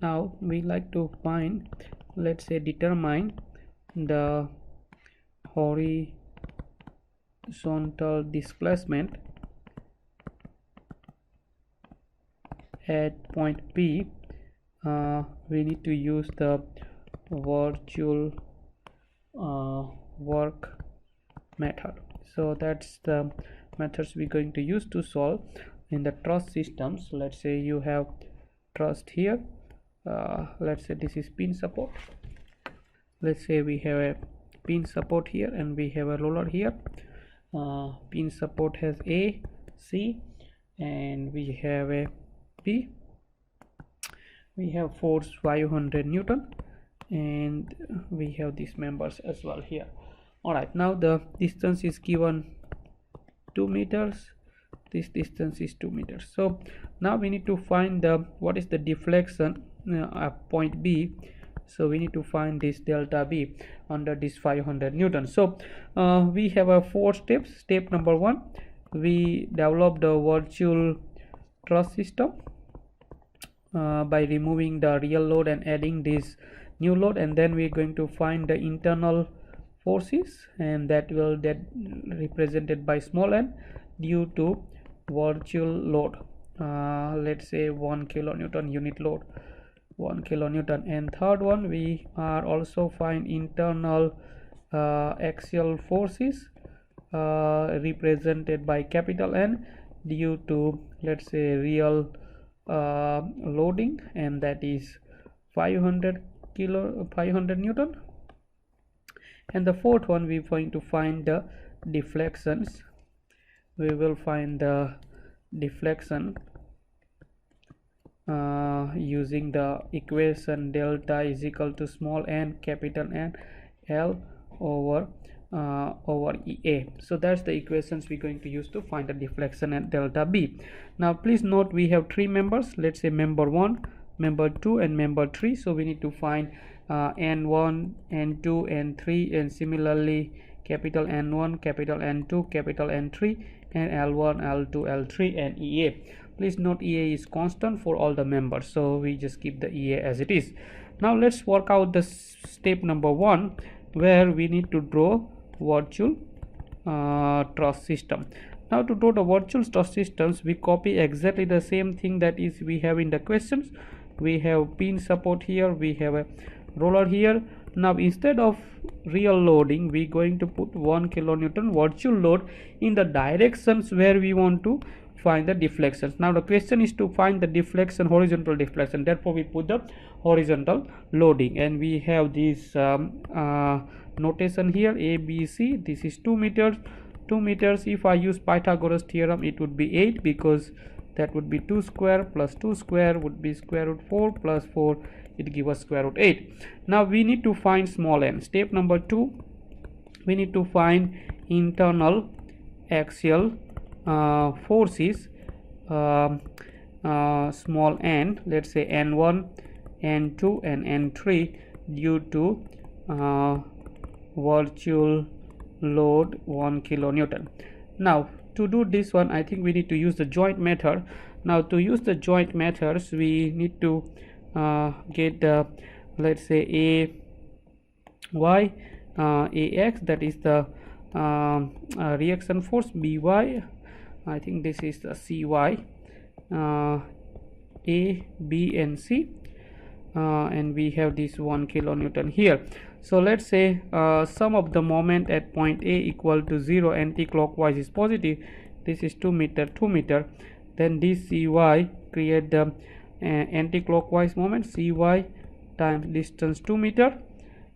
Now we like to find, let's say, determine the horizontal displacement at point P. We need to use the virtual work method. So that's the methods we're going to use to solve in the truss systems. Let's say you have truss here. Let's say this is pin support. Let's say we have a pin support here and we have a roller here. Pin support has A, C, and we have a P. We have force 500 Newton, and we have these members as well here. Alright, now the distance is given 2 meters. This distance is 2 meters. So now we need to find the what is the deflection at point B. So we need to find this delta B under this 500 Newton. So we have 4 steps. Step number 1, we develop the virtual truss system by removing the real load and adding this new load, and then we're going to find the internal forces, and that will get represented by small n due to virtual load. Let's say 1 kilonewton unit load, 1 kilonewton. And third one, we are also find internal axial forces represented by capital N due to, let's say, real loading, and that is 500 Newton. And the fourth one, we're going to find the deflections. We will find the deflection using the equation delta is equal to small n capital N L over EA. So that's the equations we're going to use to find the deflection at delta B. Now please note we have 3 members. Let's say member 1, member 2, and member 3. So we need to find N1, N2, N3, and similarly capital N1, capital N2, capital N3, and L1, L2, L3, and EA. Please note EA is constant for all the members, so we just keep the EA as it is. Now let's work out the step number 1, where we need to draw virtual truss system. Now to draw the virtual truss systems, we copy exactly the same thing that is we have in the questions. We have pin support here, we have a roller here. Now instead of real loading, we're going to put 1 kilonewton virtual load in the directions where we want to find the deflections. Now the question is to find the deflection, horizontal deflection, therefore we put the horizontal loading, and we have this notation here A, B, C. This is 2 meters. 2 meters, if I use Pythagoras theorem, it would be 8, because that would be 2 square plus 2 square would be square root 4 plus 4, it gives us square root 8. Now we need to find small n. Step number 2, we need to find internal axial forces small n, let's say n1, n2, and n3 due to virtual load 1 kilonewton. Now to do this one, I think we need to use the joint method. Now to use the joint methods, we need to get the, let's say, AY, AX, that is the reaction force, BY, I think this is the CY, A, B, and C, and we have this 1 kilonewton here. So let's say sum of the moment at point A equal to 0, anti-clockwise is positive. This is 2 meter, 2 meter. Then this CY create the anti-clockwise moment, CY times distance 2 meter,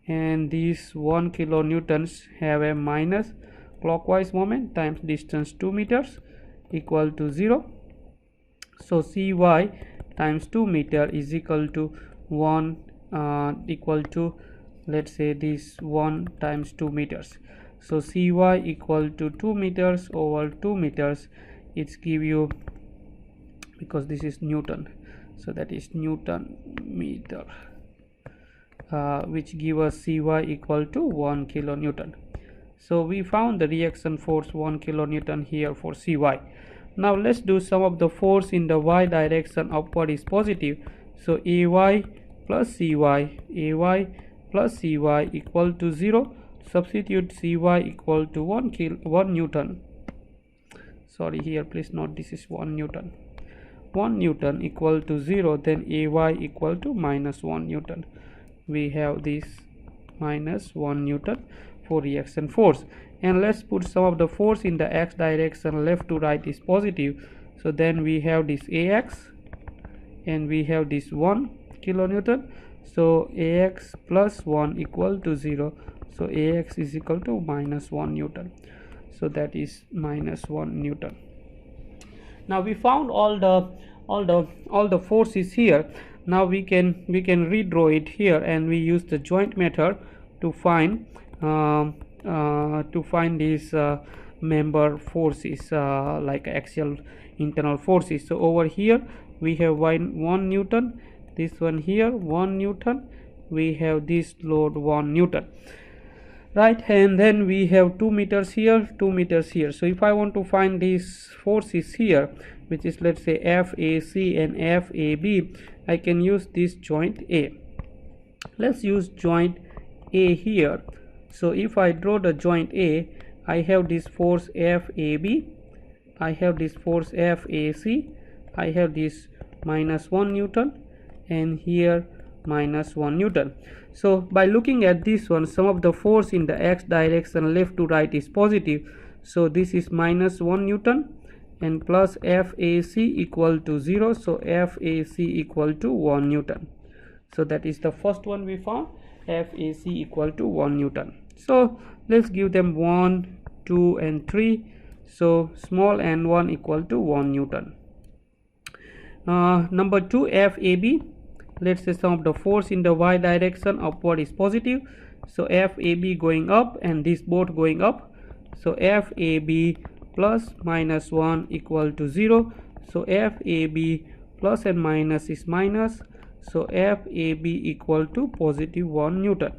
and these 1 kilonewtons have a minus clockwise moment times distance 2 meters equal to 0. So CY times 2 meter is equal to 1 equal to, let's say, this 1 times 2 meters. So CY equal to 2 meters over 2 meters. It's give you, because this is Newton, so that is Newton meter, which give us CY equal to 1 kilonewton. So we found the reaction force 1 kilonewton here for CY. Now let's do some of the force in the y direction, upward is positive. So ay plus cy equal to 0. Substitute cy equal to 1 Newton. Sorry, here please note this is 1 Newton. 1 Newton equal to 0, then ay equal to minus 1 Newton. We have this minus 1 Newton for reaction force. And let's put some of the force in the x direction, left to right is positive. So then we have this ax and we have this 1 kilonewton. So ax plus 1 equal to 0. So ax is equal to minus 1 Newton. So that is minus 1 Newton. Now we found all the forces here. Now we can redraw it here, and we use the joint method to find these member forces, like axial internal forces. So over here we have 1 Newton, this one here 1 Newton, we have this load 1 Newton, right? And then we have 2 meters here, 2 meters here. So if I want to find these forces here, which is, let's say, FAC and FAB, I can use this joint A. Let's use joint A here. So if I draw the joint A, I have this force FAB, I have this force FAC, I have this minus 1 Newton, and here minus 1 Newton. So by looking at this one, some of the force in the x direction, left to right, is positive. So this is minus 1 Newton and plus FAC equal to 0. So FAC equal to 1 Newton. So that is the first one we found, FAC equal to 1 Newton. So let's give them 1, 2 and 3. So small n1 equal to 1 Newton. Number 2, FAB. Let's say some of the force in the y direction upward is positive. So FAB going up and this both going up. So FAB plus minus 1 equal to 0. So FAB plus and minus is minus. So FAB equal to positive 1 Newton.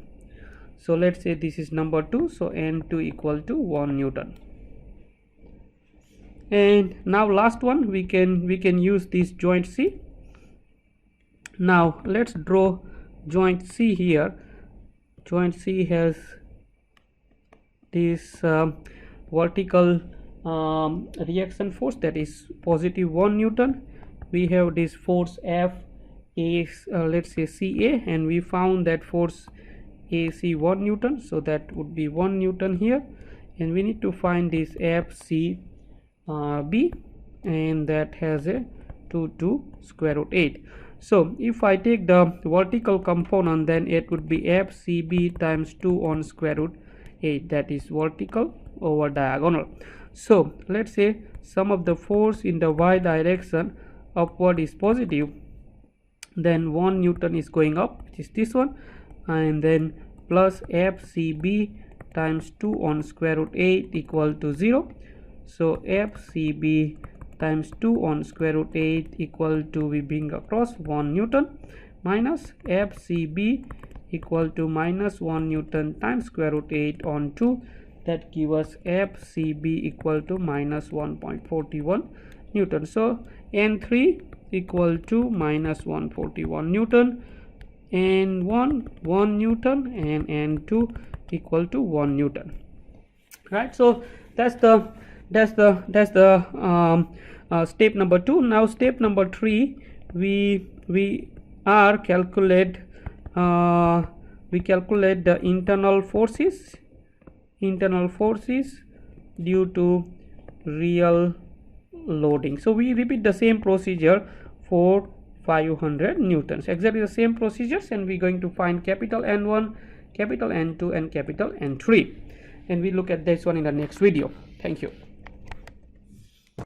So let's say this is number 2. So N2 equal to 1 Newton. And now last one, we can use this joint C. Now let's draw joint C here. Joint C has this vertical reaction force, that is positive 1 Newton. We have this force F A, let's say CA, and we found that force AC 1 Newton. So that would be 1 Newton here, and we need to find this FC B, and that has a 2 to square root 8. So if I take the vertical component, then it would be FCB times 2 on square root 8, that is vertical over diagonal. So let's say sum of the force in the y direction upward is positive, then 1 Newton is going up, which is this one, and then plus FCB times 2 on square root 8 equal to 0. So FCB times 2 on square root 8 equal to, we bring across 1 Newton, minus FCB equal to minus 1 Newton times square root 8 on 2, that give us FCB equal to minus 1.41 Newton. So N3 equal to minus 141 Newton, N1 1 Newton, and N2 equal to 1 Newton, right? So that's the step number 2. Now step number 3, we calculate the internal forces due to real loading. So we repeat the same procedure for 500 newtons, exactly the same procedures, and we're going to find capital N1, capital N2 and capital N3, and we look at this one in the next video. Thank you.